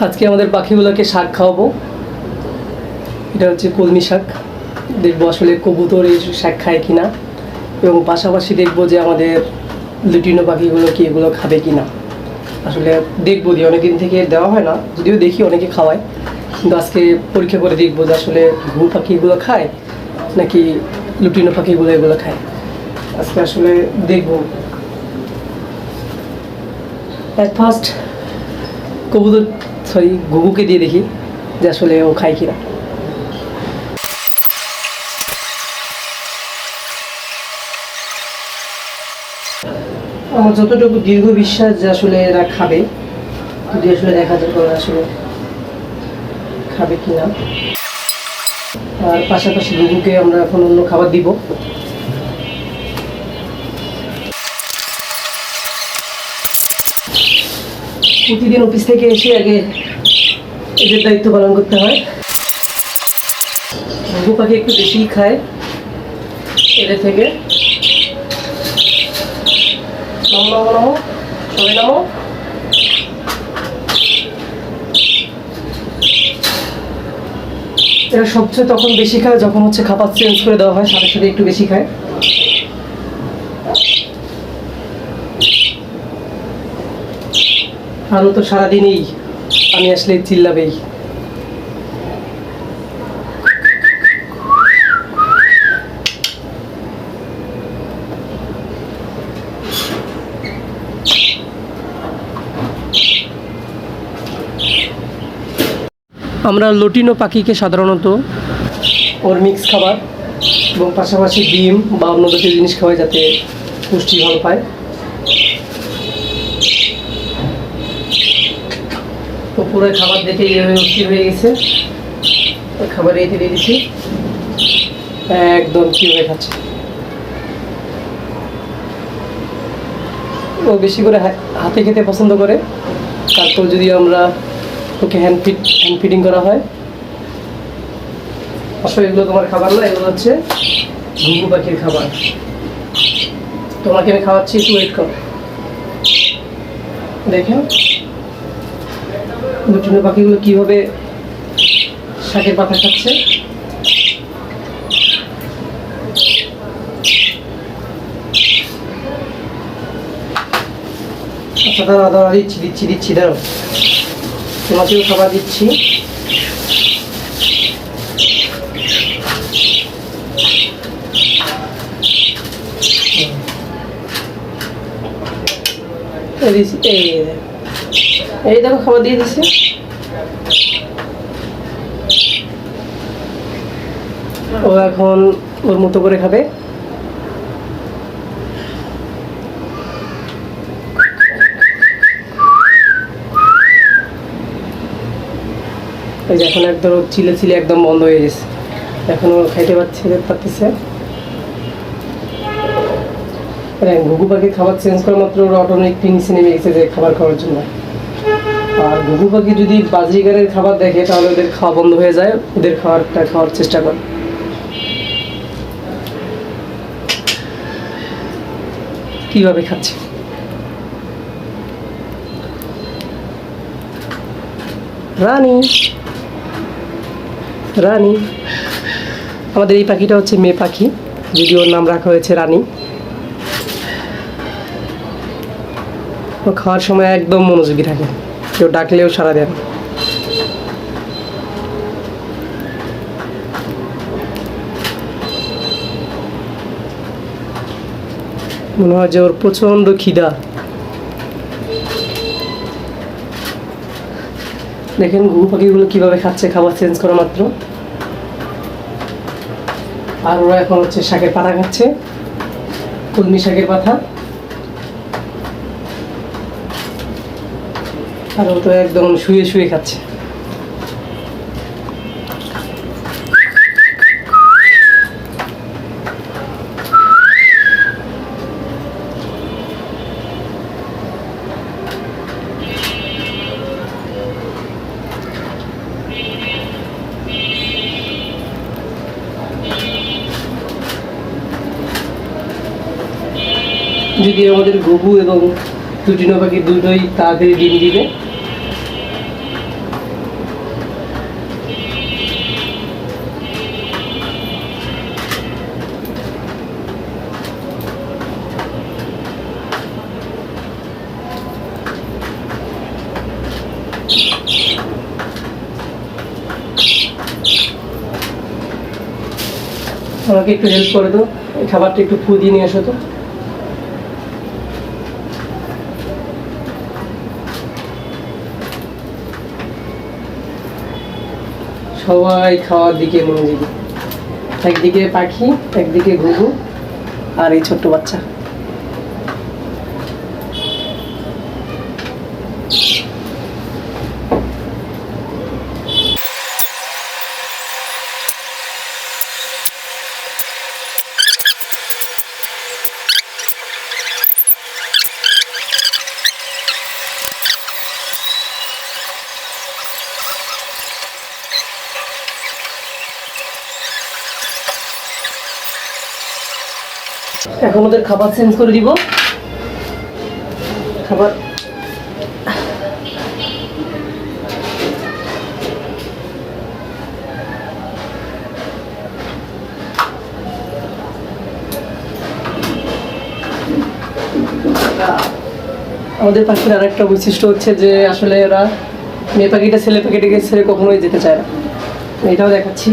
আজকে আমাদের পাখিগুলোকে শাক খাওয়াবো। এটা হচ্ছে কলমি শাক। দেখবো আসলে কবুতর এই শাক খায় কিনা, এবং পাশাপাশি দেখবো যে আমাদের লুটিনো পাখিগুলো কি এগুলো খাবে কিনা। আসলে দেখবো, দিয়ে অনেকদিন থেকে দেওয়া হয় না, যদিও দেখি অনেকে খাওয়ায়, কিন্তু আজকে পরীক্ষা করে দেখবো যে আসলে ঘুঘু পাখিগুলো খায় নাকি লুটিনো পাখিগুলো এগুলো খায়। আজকে আসলে দেখবো। অ্যাট ফার্স্ট ঘুঘুকে দিয়ে দেখি যে আসলে ও খায় কিনা। আমার যতটুকু দীর্ঘ বিশ্বাস যে আসলে এরা খাবে, যদি আসলে দেখা যাক আসলে খাবে কিনা। আর পাশাপাশি ঘুঘুকে আমরা এখন অন্য খাবার দিব। প্রতিদিন অফিস থেকে এসে আগে এদের দায়িত্ব পালন করতে হয়। ঘুঘু পাখি একটু বেশিই খায় এদের থেকে। নামো সবাই নামো। এরা সবচেয়ে তখন বেশি খায় যখন হচ্ছে খাবার চেঞ্জ করে দেওয়া হয়, সাথে সাথে একটু বেশি খায়। আরও তো সারাদিনই আমি আসলে চিল্লাবেই। আমরা লুটিনো পাখিকে সাধারণত ওর মিক্স খাবার এবং পাশাপাশি ডিম বা অন্য জাতীয় জিনিস খাওয়াই, যাতে পুষ্টি ভালো পায়। পুরো খাবার দেখে এইভাবে অস্থির হয়ে গেছে, খাবার রেখে দিয়ে দিচ্ছি। একদম কীভাবে খাচ্ছে ও, বেশি করে হাতে খেতে পছন্দ করে। তারপর যদি আমরা ওকে হ্যান্ড ফিডিং করা হয়। আসলে এগুলো তোমার খাবার না, এগুলো হচ্ছে ঘুঘু পাখির খাবার। তোমাকে আমি খাওয়াচ্ছি, একটু ওয়েট করো। দেখেন লুটিনো পাখিগুলো কীভাবে শাকের পাতা খাচ্ছে। আচ্ছা দাঁড়া দিচ্ছি দাঁড়াও, তোমাকেও খাবার দিচ্ছি। এই দেখো খাবার দিয়ে দিচ্ছে। ও এখন ওর মতো করে খাবে। এই যে এখন একদম চিলে একদম বন্ধ হয়ে গেছে, এখন ও খাইতে পারতেছে। ঘুঘু পাখির খাবার চেঞ্জ করা মাত্র ওরা অটোমেটিক নিচে নেমে গেছে যে খাবার খাওয়ার জন্য। আর ঘুঘু পাখি যদি বাজিগারের খাবার দেখে তাহলে ওদের খাওয়া বন্ধ হয়ে যায়, ওদের খাওয়ার চেষ্টা করে। কিভাবে খাচ্ছে রানী। আমাদের এই পাখিটা হচ্ছে মেয়ে পাখি, যদি ওর নাম রাখা হয়েছে রানী। ও খাওয়ার সময় একদম মনোযোগী থাকে, কেউ ডাকলেও সাড়া দেন। মনে হয় যে ওর প্রচণ্ড খিদা। দেখেন ঘুঘু পাখিগুলো কীভাবে খাচ্ছে খাবার চেঞ্জ করা মাত্র। আর ওরা এখন হচ্ছে শাকের পাতা খাচ্ছে, কলমি শাকের পাতা। আর ও তো একদম শুয়ে খাচ্ছে। যদি আমাদের ঘুঘু এবং লুটিনো পাখি দুটোই তাড়াতাড়ি ডিম দিবে। আমাকে একটু হেল্প করে দাও, এই খাবারটা একটু ফু দিয়ে নিয়ে আসো তো। সবাই খাওয়ার দিকে মনোযোগী, একদিকে পাখি, একদিকে ঘুঘু, আর এই ছোট্ট বাচ্চা। এখন ওদের খাবার চেঞ্জ করে দিব। খাবার আমাদের পাখির আর একটা বৈশিষ্ট্য হচ্ছে যে আসলে ওরা মেয়ে পাখিটা ছেলে পাখিটাকে ছেড়ে কখনোই যেতে চায় না, এটাও দেখাচ্ছি।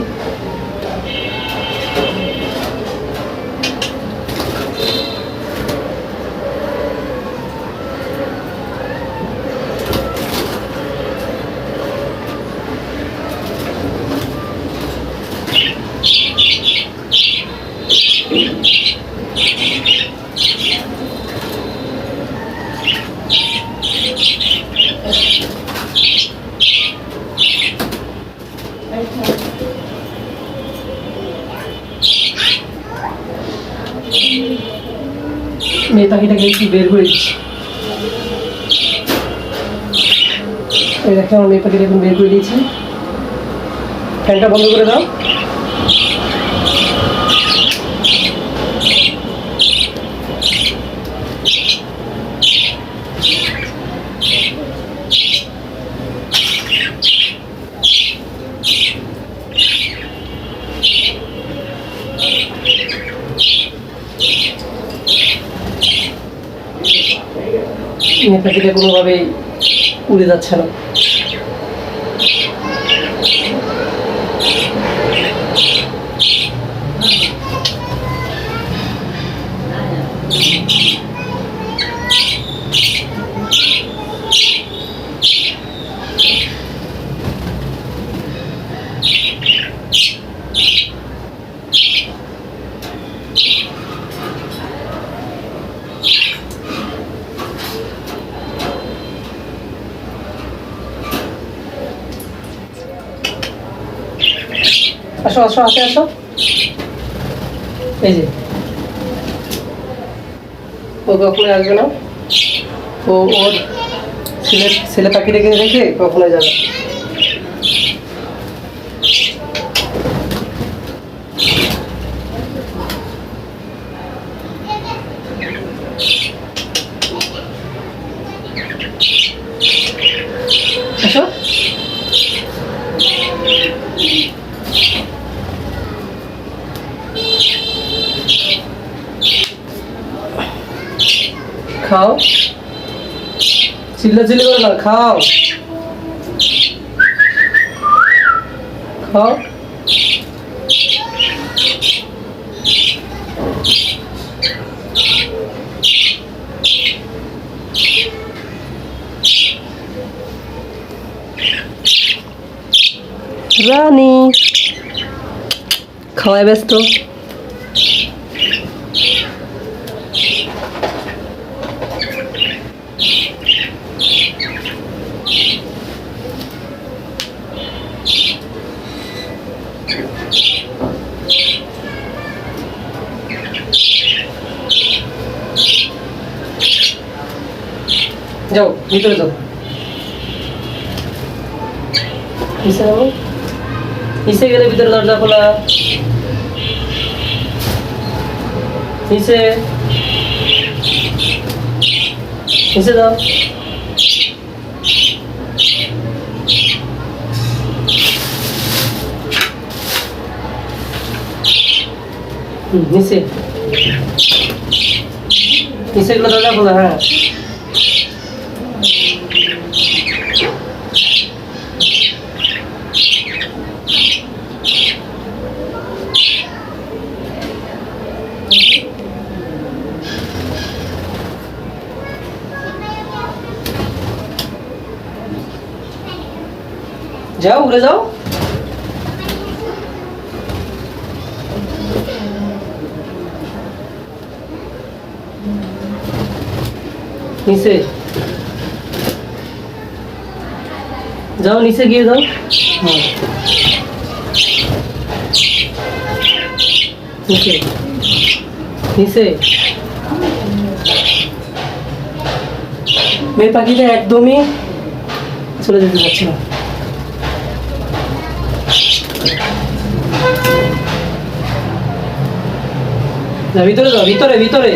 মেয়ে পাখিটাকে একটু বের করে দিচ্ছি। এই দেখে আমার মেয়ে পাখিটা এখন বের করে দিয়েছি। ফ্যানটা বন্ধ করে দাও। মেয়ে পাখিটা কোনোভাবেই উড়ে যাচ্ছে না। আসো আসো, হাতে আসো। এই যে ও কখনোই আসবে না, ও ওর ছেলে পাখিটাকে রেখে কখনোই যাবে। আসো। খাও, চিল্লাচিল্লি করে না, খাও খাও। রানী খাওয়ায় ব্যস্ত। যাও ভিতরে যাও, নিচে যাবো। নিচে গেলে ভিতরে দরজা খোলা, নিচে নিচে যাও। নিচে নিচে গেলে দরজা খোলা। হ্যাঁ যাও, উড়ে যাও। নিচে যাও, নিচে গিয়ে যাও। হ্যাঁ, নিচে নিচে। মেয়ে পাখিটা একদমই চলে যেতে পারছে না। ভিতরে যাও, ভিতরে ভিতরে।